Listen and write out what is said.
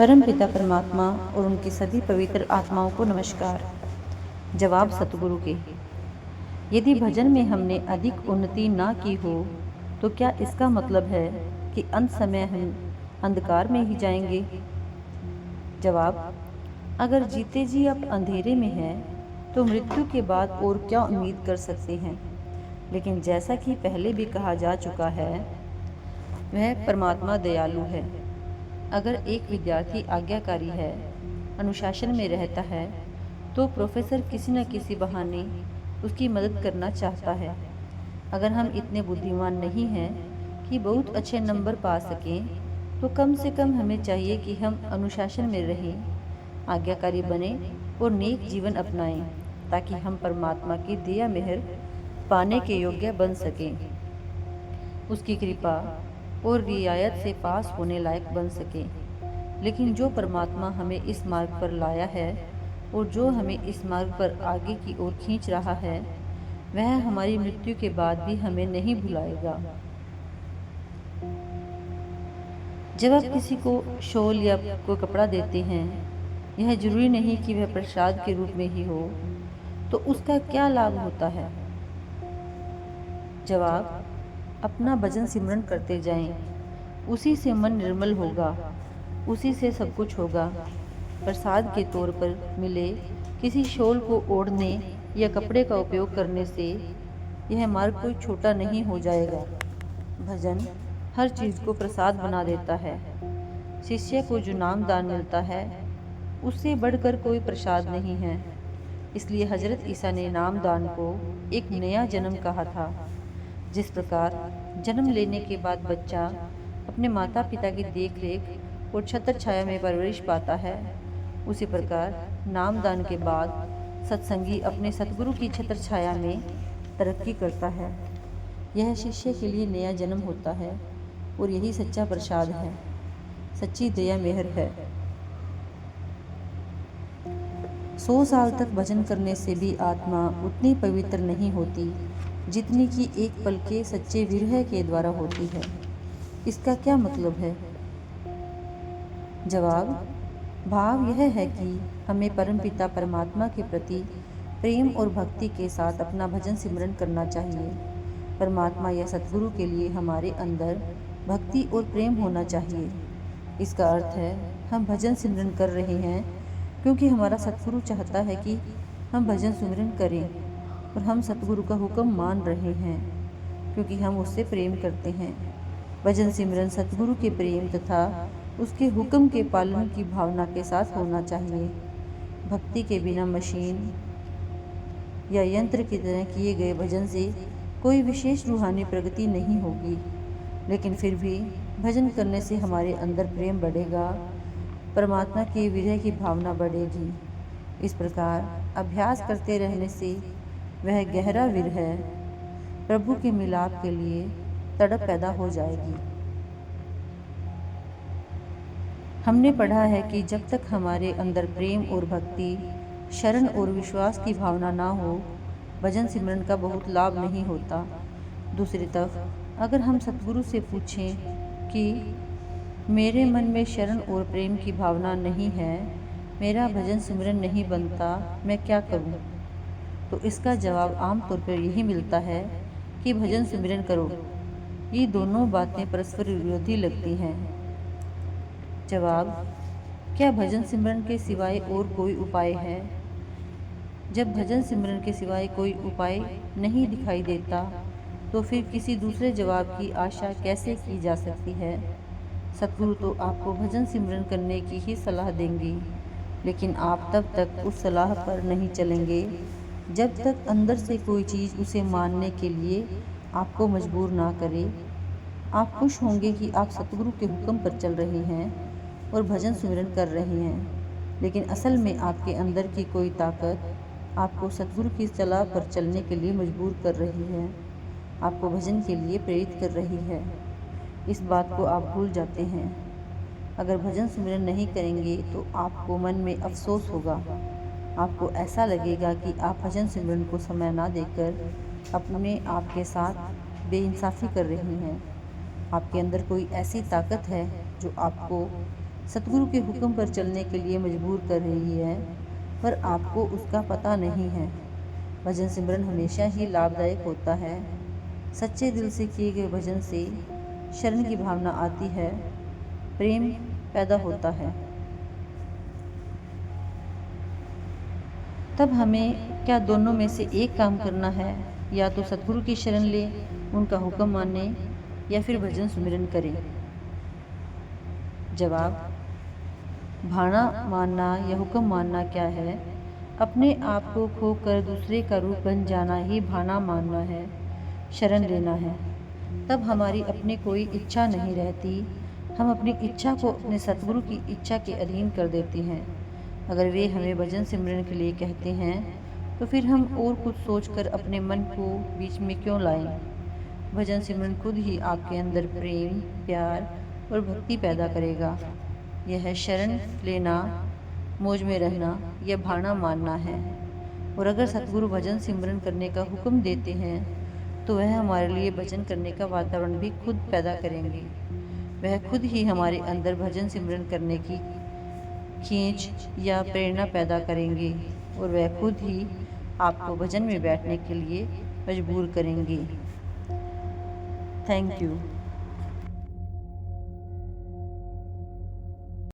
परम पिता परमात्मा और उनकी सभी पवित्र आत्माओं को नमस्कार। जवाब सतगुरु के। यदि भजन में हमने अधिक उन्नति ना की हो तो क्या इसका मतलब है कि अंत समय हम अंधकार में ही जाएंगे? जवाब, अगर जीते जी आप अंधेरे में हैं तो मृत्यु के बाद और क्या उम्मीद कर सकते हैं। लेकिन जैसा कि पहले भी कहा जा चुका है, वह परमात्मा दयालु है। अगर एक विद्यार्थी आज्ञाकारी है, अनुशासन में रहता है, तो प्रोफेसर किसी न किसी बहाने उसकी मदद करना चाहता है। अगर हम इतने बुद्धिमान नहीं हैं कि बहुत अच्छे नंबर पा सकें, तो कम से कम हमें चाहिए कि हम अनुशासन में रहें, आज्ञाकारी बने और नेक जीवन अपनाएं, ताकि हम परमात्मा की दया मेहर पाने के योग्य बन सकें, उसकी कृपा और रियायत से पास होने लायक बन सके। लेकिन जो परमात्मा हमें इस मार्ग पर लाया है और जो हमें इस मार्ग पर आगे की ओर खींच रहा है, वह हमारी मृत्यु के बाद भी हमें नहीं भुलाएगा। जब आप किसी को शॉल या कोई कपड़ा देते हैं, यह जरूरी नहीं कि वह प्रसाद के रूप में ही हो, तो उसका क्या लाभ होता है? जवाब, अपना भजन सिमरन करते जाएं, उसी से मन निर्मल होगा, उसी से सब कुछ होगा। प्रसाद के तौर पर मिले किसी शॉल को ओढ़ने या कपड़े का उपयोग करने से यह मार्ग कोई छोटा नहीं हो जाएगा। भजन हर चीज़ को प्रसाद बना देता है। शिष्य को जो नाम दान मिलता है, उससे बढ़कर कोई प्रसाद नहीं है। इसलिए हजरत ईसा ने नाम दान को एक नया जन्म कहा था। जिस प्रकार जन्म लेने के बाद बच्चा अपने माता पिता की देखरेख और छत्र छाया में परवरिश पाता है, उसी प्रकार नामदान के बाद सत्संगी अपने सतगुरु की छत्र छाया में तरक्की करता है। यह शिष्य के लिए नया जन्म होता है और यही सच्चा प्रसाद है, सच्ची दया मेहर है। 100 साल तक भजन करने से भी आत्मा उतनी पवित्र नहीं होती जितनी कि एक पल के सच्चे विरह के द्वारा होती है। इसका क्या मतलब है? जवाब, भाव यह है कि हमें परमपिता परमात्मा के प्रति प्रेम और भक्ति के साथ अपना भजन सिमरन करना चाहिए। परमात्मा या सतगुरु के लिए हमारे अंदर भक्ति और प्रेम होना चाहिए। इसका अर्थ है हम भजन सिमरन कर रहे हैं क्योंकि हमारा सतगुरु चाहता है कि हम भजन सिमरन करें, और हम सतगुरु का हुक्म मान रहे हैं क्योंकि हम उससे प्रेम करते हैं। भजन सिमरन सतगुरु के प्रेम तथा उसके हुक्म के पालन की भावना के साथ होना चाहिए। भक्ति के बिना मशीन या यंत्र की तरह किए गए भजन से कोई विशेष रूहानी प्रगति नहीं होगी, लेकिन फिर भी भजन करने से हमारे अंदर प्रेम बढ़ेगा, परमात्मा के विरह की भावना बढ़ेगी। इस प्रकार अभ्यास करते रहने से वह गहरा विरह प्रभु के मिलाप के लिए तड़प पैदा हो जाएगी। हमने पढ़ा है कि जब तक हमारे अंदर प्रेम और भक्ति, शरण और विश्वास की भावना ना हो, भजन सिमरन का बहुत लाभ नहीं होता। दूसरी तरफ अगर हम सतगुरु से पूछें कि मेरे मन में शरण और प्रेम की भावना नहीं है, मेरा भजन सिमरन नहीं बनता, मैं क्या करूं? तो इसका जवाब आमतौर पर यही मिलता है कि भजन सिमरन करो। ये दोनों बातें परस्पर विरोधी लगती हैं। जवाब, क्या भजन सिमरन के सिवाय और कोई उपाय है? जब भजन सिमरन के सिवाय कोई उपाय नहीं दिखाई देता, तो फिर किसी दूसरे जवाब की आशा कैसे की जा सकती है? सतगुरु तो आपको भजन सिमरन करने की ही सलाह देंगे, लेकिन आप तब तक उस सलाह पर नहीं चलेंगे जब तक अंदर से कोई चीज़ उसे मानने के लिए आपको मजबूर ना करे। आप खुश होंगे कि आप सतगुरु के हुक्म पर चल रहे हैं और भजन सिमरन कर रहे हैं, लेकिन असल में आपके अंदर की कोई ताकत आपको सतगुरु की सलाह पर चलने के लिए मजबूर कर रही है, आपको भजन के लिए प्रेरित कर रही है। इस बात को आप भूल जाते हैं। अगर भजन सिमरन नहीं करेंगे तो आपको मन में अफसोस होगा। आपको ऐसा लगेगा कि आप भजन सिमरन को समय ना देकर अपने आप के साथ बेइंसाफ़ी कर रही हैं। आपके अंदर कोई ऐसी ताकत है जो आपको सतगुरु के हुक्म पर चलने के लिए मजबूर कर रही है, पर आपको उसका पता नहीं है। भजन सिमरन हमेशा ही लाभदायक होता है। सच्चे दिल से किए गए भजन से शरण की भावना आती है, प्रेम पैदा होता है। तब हमें क्या दोनों में से एक काम करना है? या तो सतगुरु की शरण लें, उनका हुक्म माने, या फिर भजन सुमिरन करें। जवाब: भाना मानना या हुक्म मानना क्या है? अपने आप को खोकर दूसरे का रूप बन जाना ही भाना मानना है, शरण लेना है। तब हमारी अपनी कोई इच्छा नहीं रहती, हम अपनी इच्छा को अपने सतगुरु की इच्छा के अधीन कर देते हैं। अगर वे हमें भजन सिमरन के लिए कहते हैं तो फिर हम और कुछ सोचकर अपने मन को बीच में क्यों लाएं? भजन सिमरन खुद ही आपके अंदर प्रेम, प्यार और भक्ति पैदा करेगा। यह शरण लेना, मौज में रहना या भाना मानना है। और अगर सतगुरु भजन सिमरन करने का हुक्म देते हैं तो वह हमारे लिए भजन करने का वातावरण भी खुद पैदा करेंगे। वह खुद ही हमारे अंदर भजन सिमरन करने की खींच या प्रेरणा पैदा करेंगे और वह खुद ही आपको भजन में बैठने के लिए मजबूर करेंगे। Thank you.